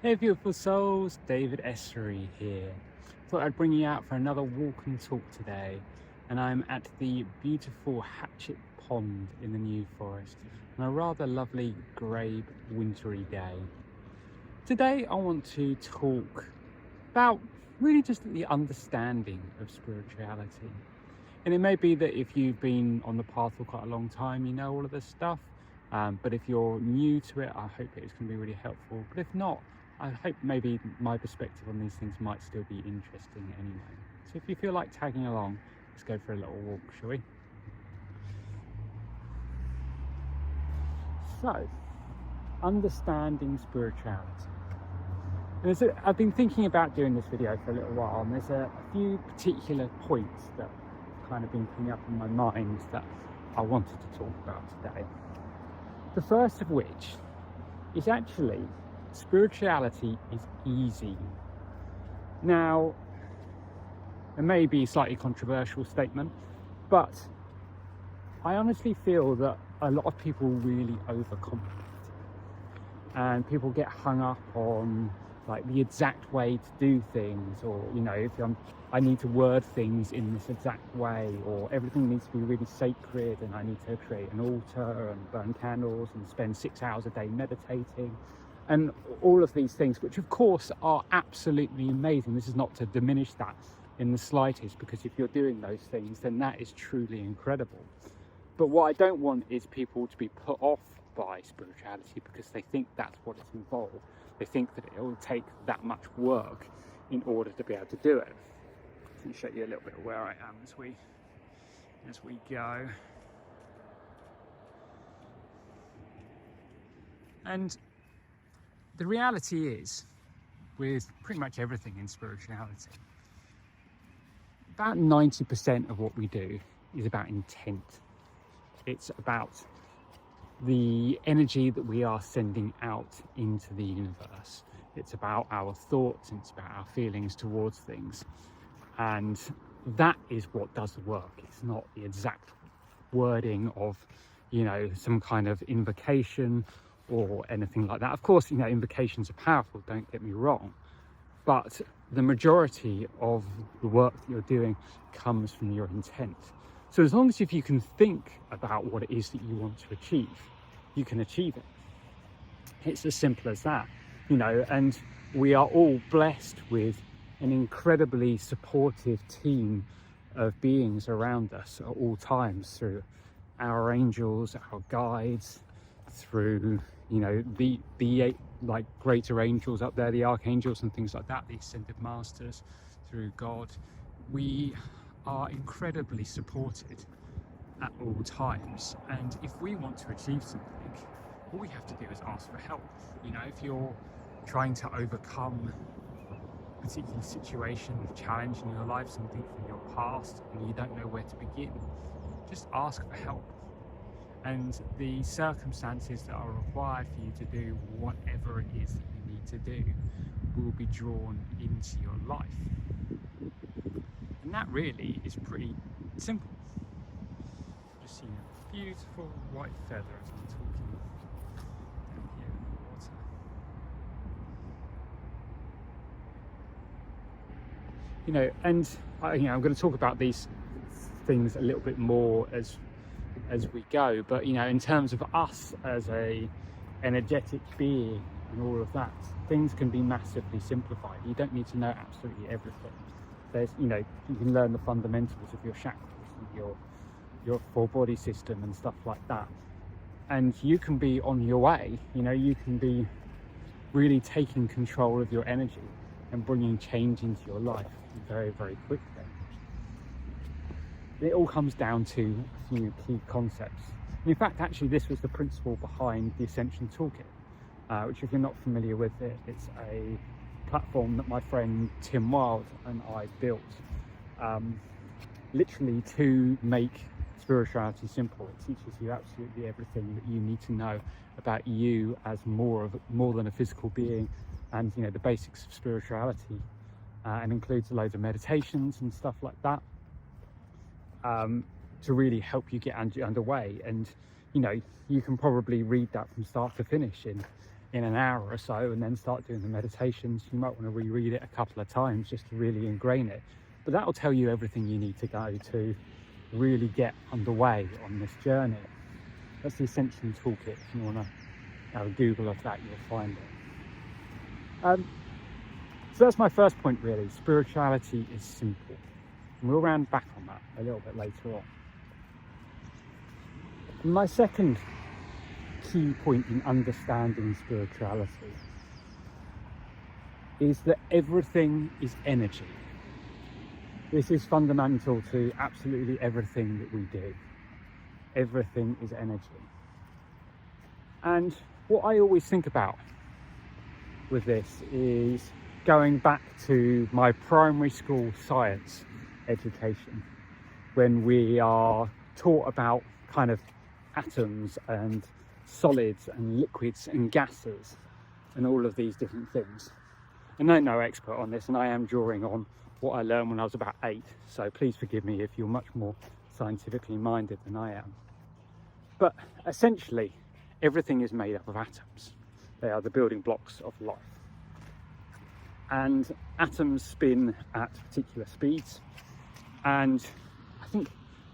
Hey beautiful souls, David Essery here. Thought I'd bring you out for another walk and talk today, and I'm at the beautiful Hatchet Pond in the New Forest on a rather lovely grey wintry day. Today I want to talk about really just the understanding of spirituality. And it may be that if you've been on the path for quite a long time, you know all of this stuff. But if you're new to it, I hope it's going to be really helpful. But if not, I hope maybe my perspective on these things might still be interesting anyway. So if you feel like tagging along, let's go for a little walk, shall we? So, understanding spirituality. And I've been thinking about doing this video for a little while, and there's a few particular points that have kind of been coming up in my mind that I wanted to talk about today. The first of which is actually spirituality is easy. Now, it may be a slightly controversial statement, but I honestly feel that a lot of people really overcomplicate it, and people get hung up on like the exact way to do things, or if I need to word things in this exact way, or everything needs to be really sacred, and I need to create an altar and burn candles and spend 6 hours a day meditating, and all of these things, which of course are absolutely amazing. This is not to diminish that in the slightest, because if you're doing those things, then that is truly incredible. But what I don't want is people to be put off by spirituality because they think that's what it's involved. They think that it will take that much work in order to be able to do it. Let me show you a little bit of where I am as we go. And the reality is, with pretty much everything in spirituality, about 90% of what we do is about intent. It's about the energy that we are sending out into the universe. It's about our thoughts, and it's about our feelings towards things. And that is what does the work. It's not the exact wording of, some kind of invocation or anything like that. Of course, invocations are powerful, don't get me wrong, but the majority of the work that you're doing comes from your intent. So as long as if you can think about what it is that you want to achieve, you can achieve it. It's as simple as that, and we are all blessed with an incredibly supportive team of beings around us at all times, through our angels, our guides, through the like greater angels up there, the archangels and things like that, the ascended masters, through God. We are incredibly supported at all times, and if we want to achieve something, all we have to do is ask for help. If you're trying to overcome a particular situation, challenge in your life, something from your past, and you don't know where to begin, just ask for help. And the circumstances that are required for you to do whatever it is that you need to do will be drawn into your life. And that really is pretty simple. Just seeing a beautiful white feather as I'm talking down here in the water. And I'm going to talk about these things a little bit more as we go, but in terms of us as a energetic being and all of that, things can be massively simplified. You don't need to know absolutely everything. There's you can learn the fundamentals of your chakras and your full body system and stuff like that, and you can be on your way. You can be really taking control of your energy and bringing change into your life very, very quickly. It all comes down to a few key concepts. And in fact, actually, this was the principle behind the Ascension Toolkit, which, if you're not familiar with it, it's a platform that my friend Tim Wild and I built, literally to make spirituality simple. It teaches you absolutely everything that you need to know about you as more than a physical being, and the basics of spirituality, and includes loads of meditations and stuff like that, to really help you get underway. And you can probably read that from start to finish in in an hour or so and then start doing the meditations, you might want to reread it a couple of times just to really ingrain it. But that'll tell you everything you need to go to really get underway on this journey. That's the Ascension Toolkit. If you want to have a Google of that, you'll find it. So that's my first point, really. Spirituality is simple. And we'll round back on that a little bit later on. My second key point in understanding spirituality is that everything is energy. This is fundamental to absolutely everything that we do. Everything is energy. And what I always think about with this is going back to my primary school science education, when we are taught about kind of atoms and solids and liquids and gases and all of these different things. And I'm no expert on this, and I am drawing on what I learned when I was about 8, so please forgive me if you're much more scientifically minded than I am. But essentially everything is made up of atoms. They are the building blocks of life, and atoms spin at particular speeds, and I think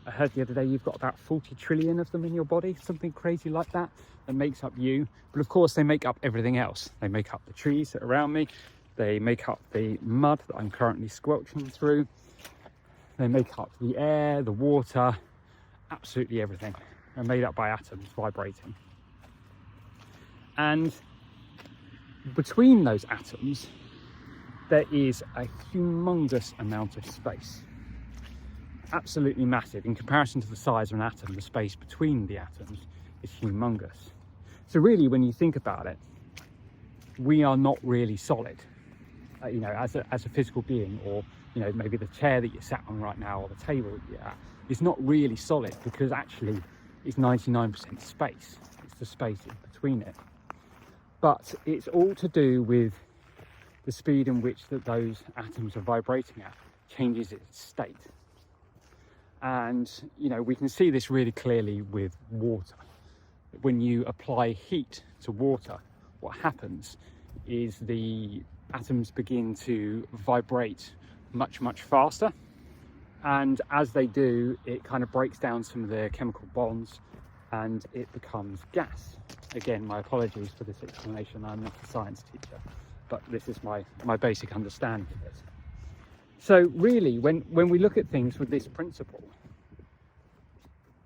I heard the other day you've got about 40 trillion of them in your body, something crazy like that, that makes up you. But of course they make up everything else. They make up the trees that are around me, they make up the mud that I'm currently squelching through, they make up the air, the water, absolutely everything are made up by atoms vibrating. And between those atoms there is a humongous amount of space, absolutely massive. In comparison to the size of an atom, the space between the atoms is humongous. So really, when you think about it, we are not really solid, you know, as a physical being, or you know, maybe the chair that you're sat on right now or the table that you're at is not really solid, because actually it's 99% space. It's the space in between it. But it's all to do with the speed in which those atoms are vibrating at changes its state. And you know, we can see this really clearly with water. When you apply heat to water, what happens is the atoms begin to vibrate much faster, and as they do, it kind of breaks down some of the chemical bonds and it becomes gas. Again, my apologies for this explanation, I'm not a science teacher, but this is my basic understanding of it. So really, when we look at things with this principle,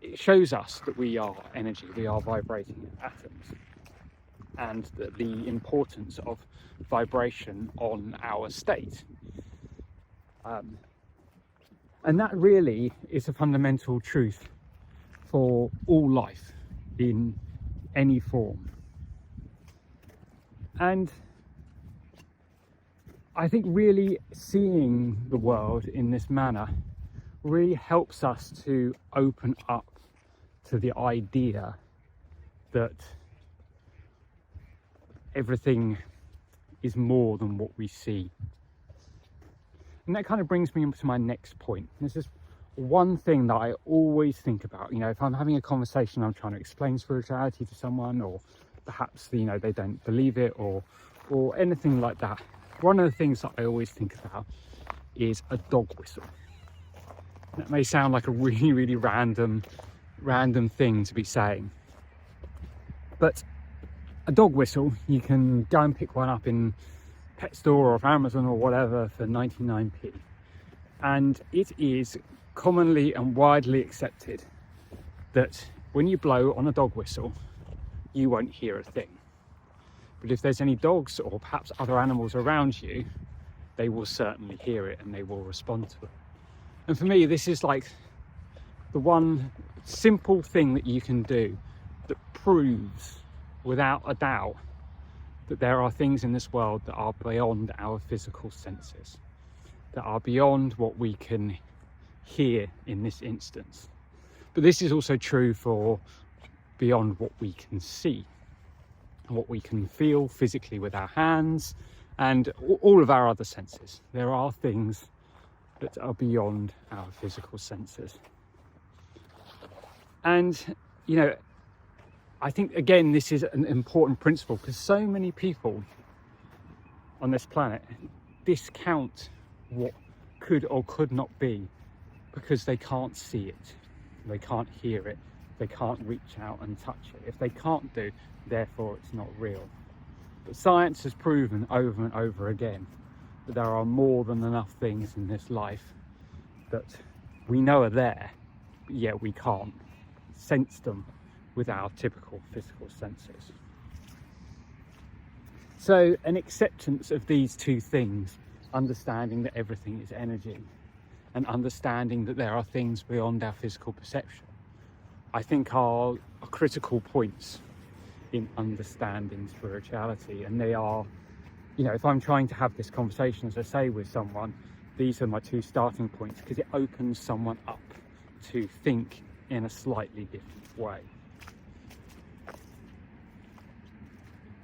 it shows us that we are energy, we are vibrating atoms, and the importance of vibration on our state. And that really is a fundamental truth for all life in any form. And I think really seeing the world in this manner really helps us to open up to the idea that everything is more than what we see. And that kind of brings me into my next point. This is one thing that I always think about. You know, if I'm having a conversation, I'm trying to explain spirituality to someone, or perhaps, you know, they don't believe it, or anything like that. One of the things that I always think about is a dog whistle. That may sound like a really random thing to be saying, but a dog whistle, you can go and pick one up in pet store or off Amazon or whatever for 99p, and it is commonly and widely accepted that when you blow on a dog whistle you won't hear a thing, but if there's any dogs or perhaps other animals around you, they will certainly hear it and they will respond to it. And for me, this is like the one simple thing that you can do that proves without a doubt that there are things in this world that are beyond our physical senses, that are beyond what we can hear in this instance. But this is also true for beyond what we can see, what we can feel physically with our hands, and all of our other senses. There are things that are beyond our physical senses. And, you know, I think, again, this is an important principle because so many people on this planet discount what could or could not be because they can't see it, they can't hear it, they can't reach out and touch it. If they can't do, therefore it's not real. But science has proven over and over again that there are more than enough things in this life that we know are there, but yet we can't sense them with our typical physical senses. So an acceptance of these two things, understanding that everything is energy and understanding that there are things beyond our physical perception, I think are critical points in understanding spirituality. And they are, you know, if I'm trying to have this conversation, as I say, with someone, these are my two starting points, because it opens someone up to think in a slightly different way.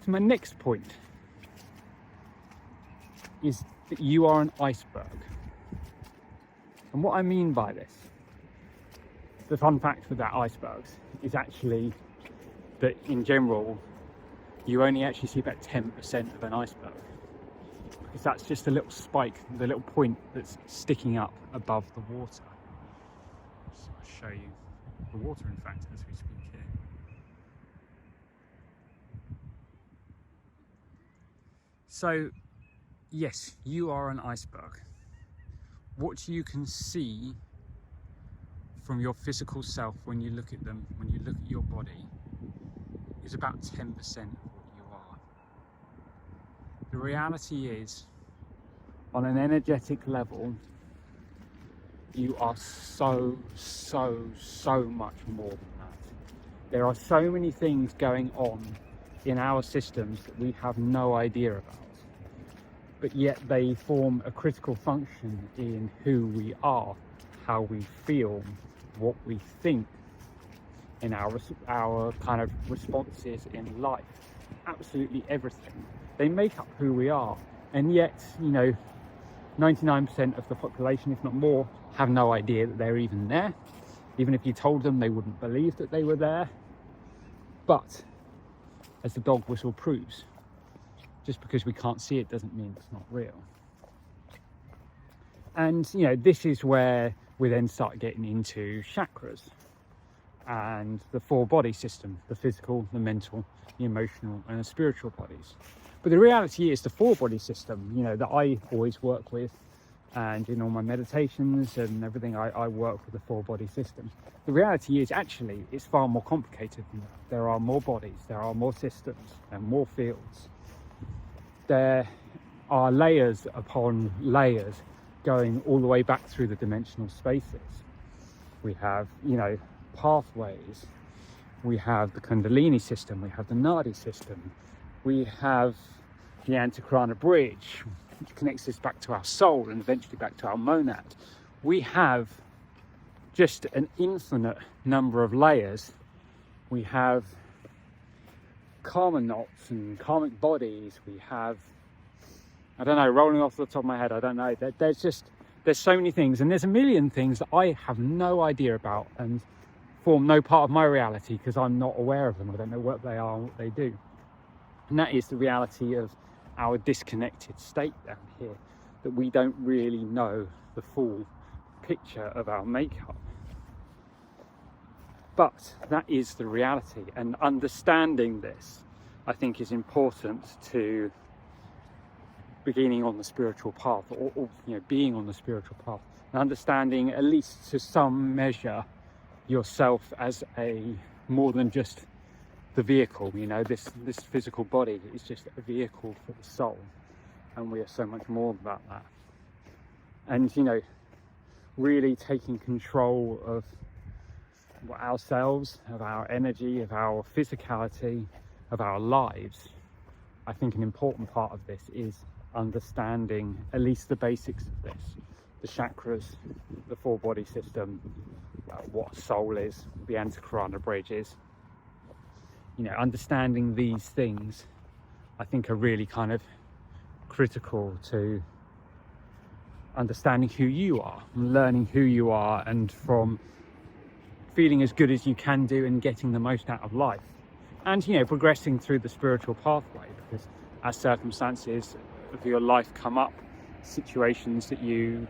So my next point is that you are an iceberg. And what I mean by this, the fun fact with that icebergs is actually that in general, you only actually see about 10% of an iceberg. Because that's just a little spike, the little point that's sticking up above the water. So I'll show you the water, in fact, as we speak here. So, yes, you are an iceberg. What you can see from your physical self when you look at them, when you look at your body, is about 10% of what you are. The reality is, on an energetic level, you are so much more than that. There are so many things going on in our systems that we have no idea about, but yet they form a critical function in who we are, how we feel, what we think, in our kind of responses in life. Absolutely everything. They make up who we are, and yet, you know, 99% of the population, if not more, have no idea that they're even there. Even if you told them, they wouldn't believe that they were there. But as the dog whistle proves, just because we can't see it doesn't mean it's not real. And, you know, this is where we then start getting into chakras and the four body system: the physical, the mental, the emotional, and the spiritual bodies. But the reality is, the four body system, you know, that I always work with, and in all my meditations and everything, I work with the four body system. The reality is, actually, it's far more complicated than that. There are more bodies, there are more systems, and more fields. There are layers upon layers going all the way back through the dimensional spaces. We have, you know, pathways, we have the Kundalini system, we have the Nadi system, we have the Antakarana bridge, which connects us back to our soul and eventually back to our monad. We have just an infinite number of layers. We have karma knots and karmic bodies. We have, I don't know, rolling off the top of my head, I don't know. There's so many things, and there's a million things that I have no idea about and form no part of my reality because I'm not aware of them. I don't know what they are and what they do. And that is the reality of our disconnected state down here, that we don't really know the full picture of our makeup. But that is the reality, and understanding this, I think, is important to beginning on the spiritual path, or you know, being on the spiritual path, and understanding, at least to some measure, yourself as a more than just the vehicle. You know, this physical body is just a vehicle for the soul, and we are so much more about that. And, you know, really taking control of ourselves, of our energy, of our physicality, of our lives. I think an important part of this is understanding at least the basics of this: the chakras, the four body system, what soul is, the Antakarana bridge is. You know, understanding these things, I think, are really kind of critical to understanding who you are, and learning who you are, and from feeling as good as you can do and getting the most out of life. and, you know, progressing through the spiritual pathway, because as circumstances of your life come up, situations that you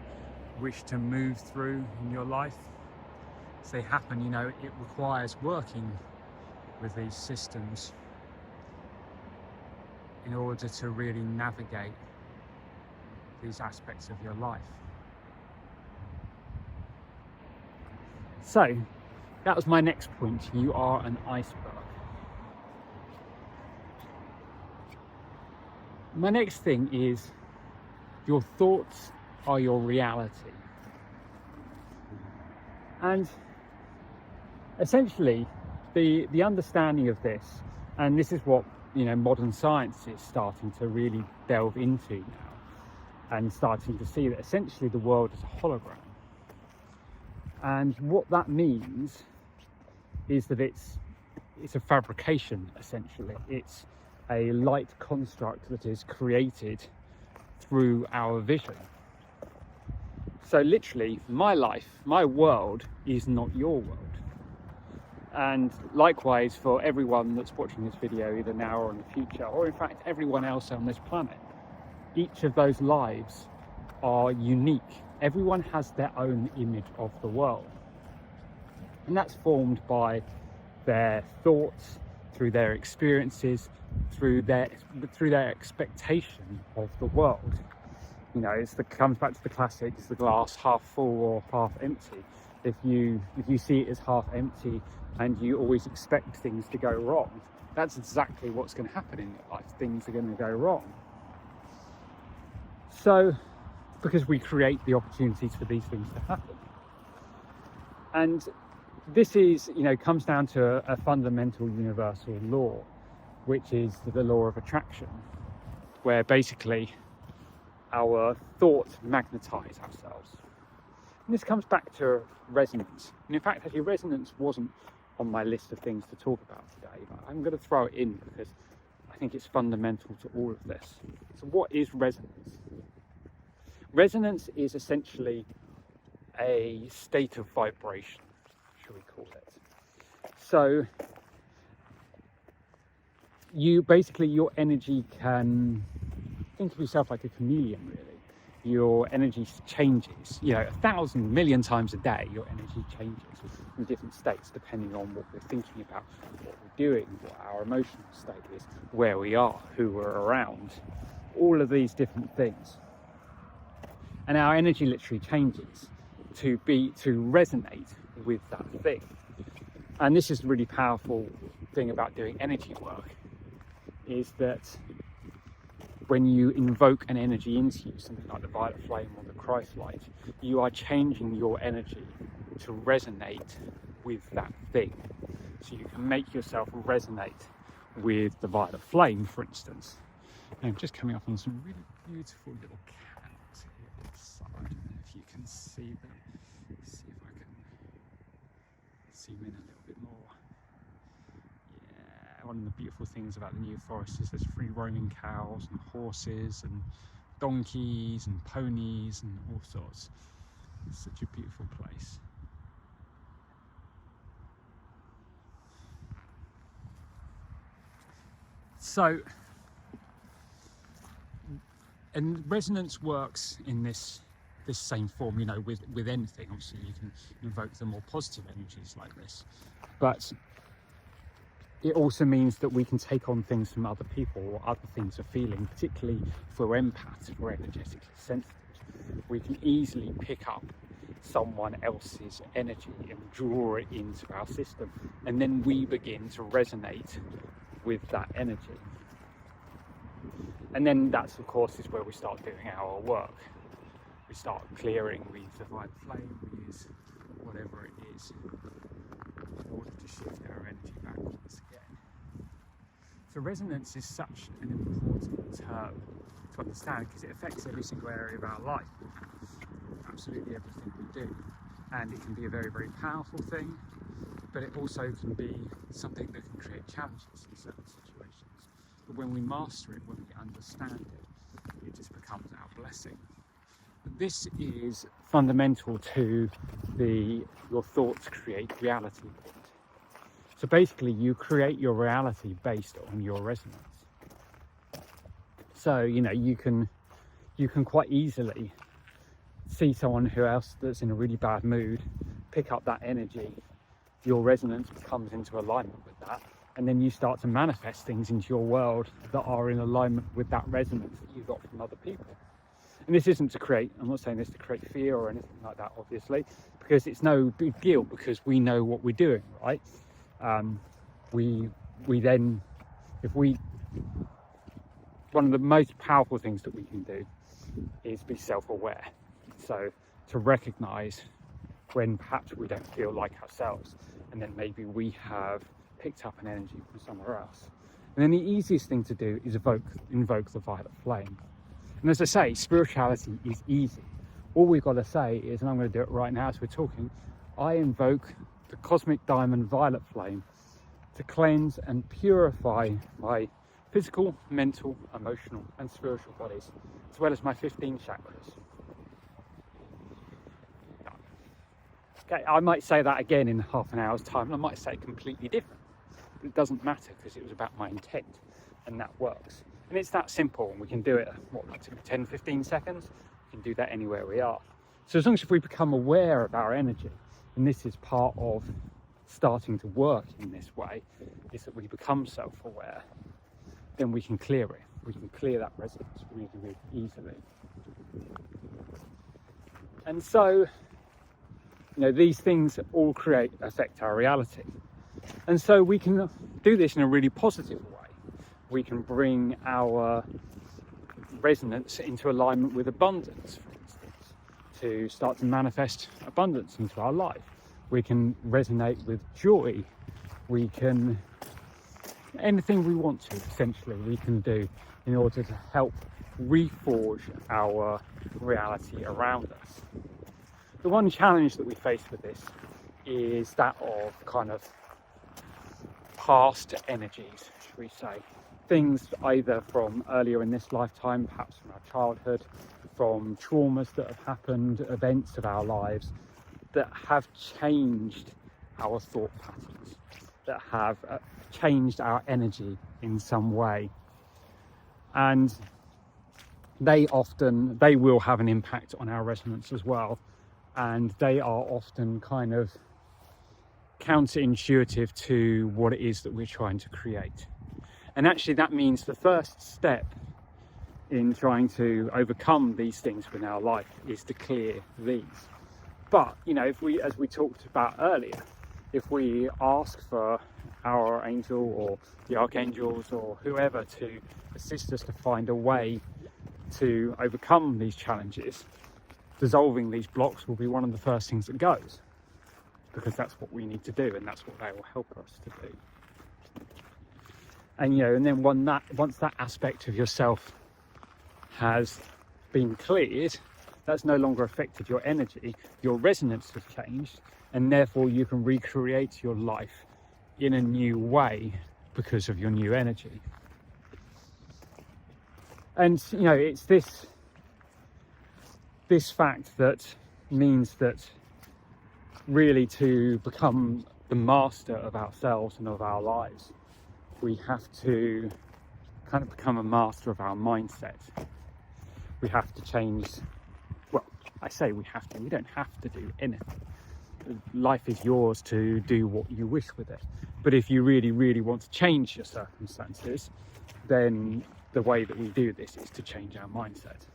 wish to move through in your life, as they happen, you know, it requires working with these systems in order to really navigate these aspects of your life. So that was my next point. You are an iceberg. My next thing is your thoughts are your reality. And essentially the understanding of this, and this is what, you know, modern science is starting to really delve into now, and starting to see that essentially the world is a hologram. And what that means is that it's a fabrication, essentially. It's a light construct that is created through our vision. So literally, my life, my world is not your world. And likewise for everyone that's watching this video, either now or in the future, or in fact everyone else on this planet, each of those lives are unique. Everyone has their own image of the world. And that's formed by their thoughts, through their experiences, through their expectation of the world. You know, it comes back to the classics, the glass half full or half empty. If you see it as half empty and you always expect things to go wrong, that's exactly what's going to happen in your life. Things are going to go wrong. So, because we create the opportunities for these things to happen. And this is, you know, comes down to a fundamental universal law, which is the law of attraction, where basically our thoughts magnetize ourselves. And this comes back to resonance. And in fact, actually, resonance wasn't on my list of things to talk about today, but I'm going to throw it in because I think it's fundamental to all of this. So what is resonance? Resonance is essentially a state of vibration, shall we call it. So your energy can, think of yourself like a chameleon, really. Your energy changes, you know, 1,000 million times a day. Your energy changes in different states depending on what we're thinking about, what we're doing, what our emotional state is, where we are, who we're around, all of these different things. And our energy literally changes to resonate with that thing. And this is the really powerful thing about doing energy work, is that when you invoke an energy into you, something like the violet flame or the Christ light, you are changing your energy to resonate with that thing. So you can make yourself resonate with the violet flame, for instance. And I'm just coming up on some really beautiful little cats here inside. I don't know if you can see them. Let's see if I can zoom in a little bit more. One of the beautiful things about the New Forest is there's free roaming cows and horses and donkeys and ponies and all sorts. It's such a beautiful place. So, and resonance works in this same form, you know, with anything. Obviously you can invoke the more positive energies like this, but it also means that we can take on things from other people or other things are feeling, particularly if we're empaths, if we're energetically sensitive. We can easily pick up someone else's energy and draw it into our system, and then we begin to resonate with that energy. And then that's, of course, is where we start doing our work. We start clearing, we use the violet flame, we use whatever it is in order to shift our energy back once again. So resonance is such an important term to understand because it affects every single area of our life, absolutely everything we do. And it can be a very, very powerful thing, but it also can be something that can create challenges in certain situations. But when we master it, when we understand it, it just becomes our blessing. This is fundamental to your thoughts create reality point. So basically you create your reality based on your resonance. So, you know, you can quite easily see someone who else that's in a really bad mood, pick up that energy, your resonance comes into alignment with that, and then you start to manifest things into your world that are in alignment with that resonance that you got from other people. And this isn't to create, I'm not saying this to create fear or anything like that, obviously, because it's no big deal, because we know what we're doing, right? We then, one of the most powerful things that we can do is be self-aware. So to recognize when perhaps we don't feel like ourselves, and then maybe we have picked up an energy from somewhere else. And then the easiest thing to do is invoke the violet flame. And as I say, spirituality is easy. All we've got to say is, and I'm going to do it right now as we're talking, I invoke the cosmic diamond violet flame to cleanse and purify my physical, mental, emotional and spiritual bodies, as well as my 15 chakras. Okay, I might say that again in half an hour's time, and I might say it completely different. But it doesn't matter, because it was about my intent, and that works. And it's that simple, and we can do it, what, 10, 15 seconds? We can do that anywhere we are. So as long as we become aware of our energy, and this is part of starting to work in this way, is that we become self-aware, then we can clear it. We can clear that resonance really, really easily. And so, you know, these things all affect our reality. And so we can do this in a really positive way. We can bring our resonance into alignment with abundance, for instance, to start to manifest abundance into our life. We can resonate with joy. We can, anything we want to, essentially, we can do in order to help reforge our reality around us. The one challenge that we face with this is that of kind of past energies, should we say. Things either from earlier in this lifetime, perhaps from our childhood, from traumas that have happened, events of our lives that have changed our thought patterns, that have changed our energy in some way. And they will have an impact on our resonance as well. And they are often kind of counterintuitive to what it is that we're trying to create. And actually that means the first step in trying to overcome these things in our life is to clear these. But, you know, as we talked about earlier, if we ask for our angel or the archangels or whoever to assist us to find a way to overcome these challenges, dissolving these blocks will be one of the first things that goes, because that's what we need to do, and that's what they will help us to do. And, you know, and then once that aspect of yourself has been cleared, that's no longer affected your energy, your resonance has changed, and therefore you can recreate your life in a new way because of your new energy. And, you know, it's this fact that means that really to become the master of ourselves and of our lives, we have to kind of become a master of our mindset. We have to change, well, I say we have to, we don't have to do anything. Life is yours to do what you wish with it. But if you really, really want to change your circumstances, then the way that we do this is to change our mindset,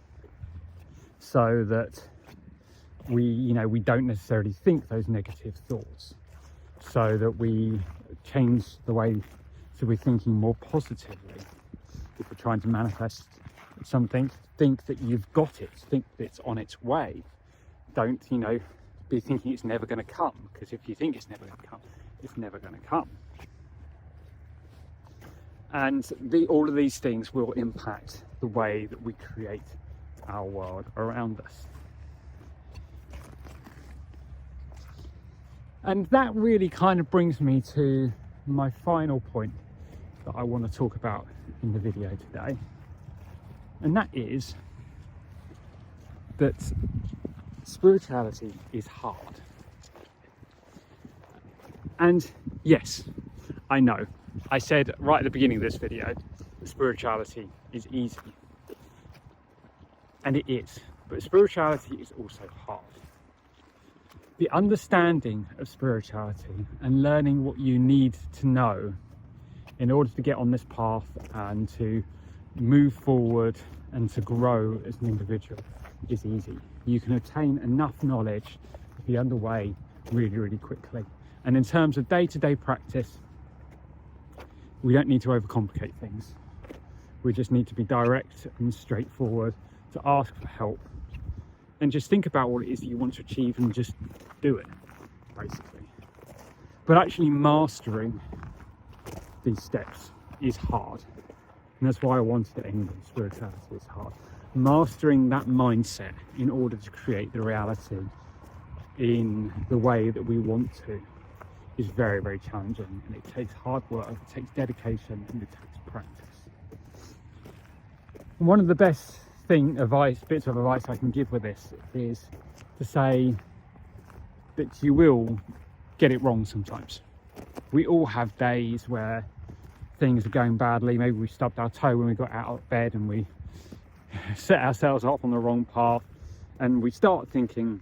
so that we don't necessarily think those negative thoughts, so that we change the way, so we're thinking more positively. If we're trying to manifest something, think that you've got it, think that it's on its way. Don't, be thinking it's never going to come, because if you think it's never going to come, it's never going to come. And all of these things will impact the way that we create our world around us. And that really kind of brings me to my final point that I want to talk about in the video today. And that is that spirituality is hard. And yes, I know. I said right at the beginning of this video, spirituality is easy. And it is. But spirituality is also hard. The understanding of spirituality and learning what you need to know in order to get on this path and to move forward and to grow as an individual is easy. You can attain enough knowledge to be underway really, really quickly. And in terms of day-to-day practice, we don't need to overcomplicate things. We just need to be direct and straightforward, to ask for help, and just think about what it is that you want to achieve and just do it, basically. But actually mastering these steps is hard. And that's why I wanted to end on spirituality is hard. Mastering that mindset in order to create the reality in the way that we want to is very, very challenging, and it takes hard work, it takes dedication, and it takes practice. And one of the best bits of advice I can give with this is to say that you will get it wrong sometimes. We all have days where things are going badly. Maybe we stubbed our toe when we got out of bed and we set ourselves off on the wrong path, and we start thinking,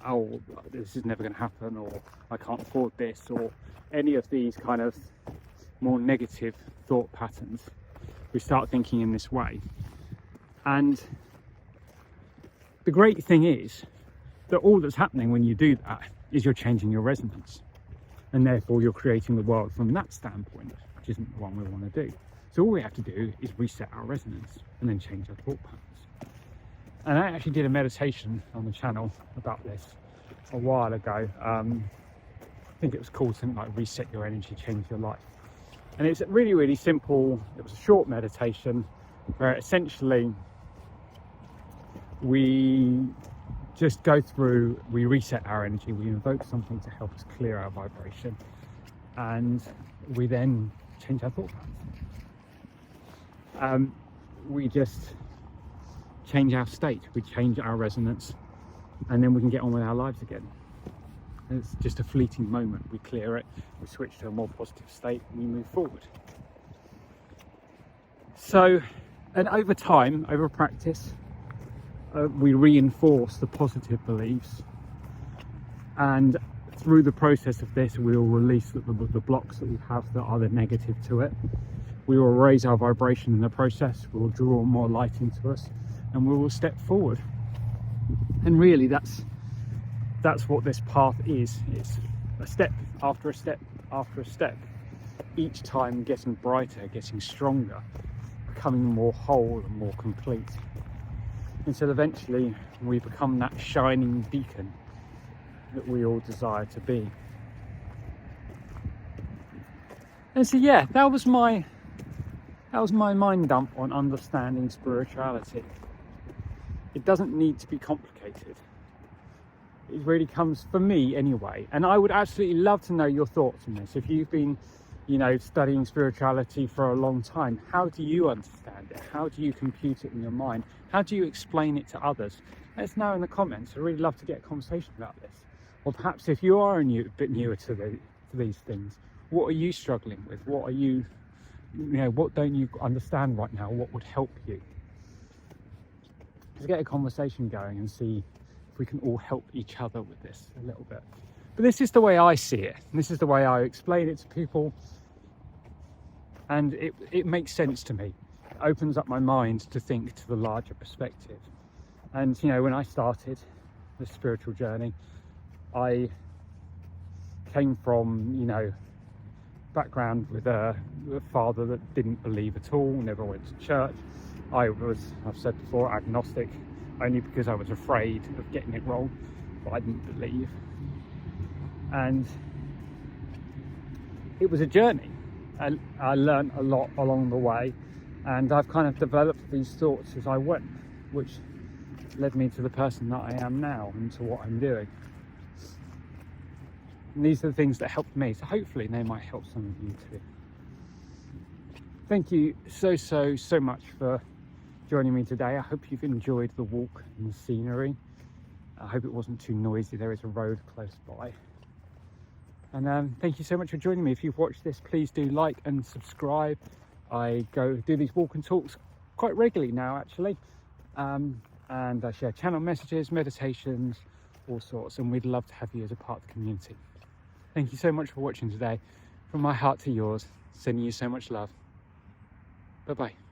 oh, this is never going to happen, or I can't afford this, or any of these kind of more negative thought patterns. We start thinking in this way. And the great thing is that all that's happening when you do that is you're changing your resonance, and therefore you're creating the world from that standpoint, which isn't the one we want to do. So all we have to do is reset our resonance and then change our thought patterns. And I actually did a meditation on the channel about this a while ago. I think it was called something like Reset Your Energy, Change Your Life. And it's really, really simple. It was a short meditation where essentially we just go through, we reset our energy, we invoke something to help us clear our vibration, and we then change our thought patterns. We just change our state, we change our resonance, and then we can get on with our lives again. And it's just a fleeting moment. We clear it, we switch to a more positive state, and we move forward. So, and over time, over practice, we reinforce the positive beliefs, and through the process of this we will release the blocks that we have that are the negative to it. We will raise our vibration in the process, we will draw more light into us, and we will step forward. And really that's what this path is. It's a step after a step after a step, each time getting brighter, getting stronger, becoming more whole and more complete, until eventually we become that shining beacon that we all desire to be. And so yeah, that was my mind dump on understanding spirituality. It doesn't need to be complicated. It really comes, for me anyway, and I would absolutely love to know your thoughts on this. If you've been, studying spirituality for a long time, how do you understand it? How do you compute it in your mind? How do you explain it to others? Let us know in the comments. I'd really love to get a conversation about this. Or perhaps if you are a bit newer to these things, what are you struggling with? What are you, what don't you understand right now? What would help you? Let's get a conversation going and see if we can all help each other with this a little bit. But this is the way I see it, and this is the way I explain it to people, and it makes sense to me. It opens up my mind to think to the larger perspective. And when I started the spiritual journey, I came from background with a father that didn't believe at all, never went to church. I've said before, agnostic, only because I was afraid of getting it wrong, but I didn't believe. And it was a journey. I learned a lot along the way, and I've kind of developed these thoughts as I went, which led me to the person that I am now and to what I'm doing. And these are the things that helped me, so hopefully they might help some of you too. Thank you so much for joining me today. I hope you've enjoyed the walk and the scenery. I hope it wasn't too noisy. There is a road close by. And thank you so much for joining me. If you've watched this, please do like and subscribe. I go do these walk and talks quite regularly now, actually. And I share channel messages, meditations, all sorts, and we'd love to have you as a part of the community. Thank you so much for watching today. From my heart to yours, sending you so much love. Bye-bye.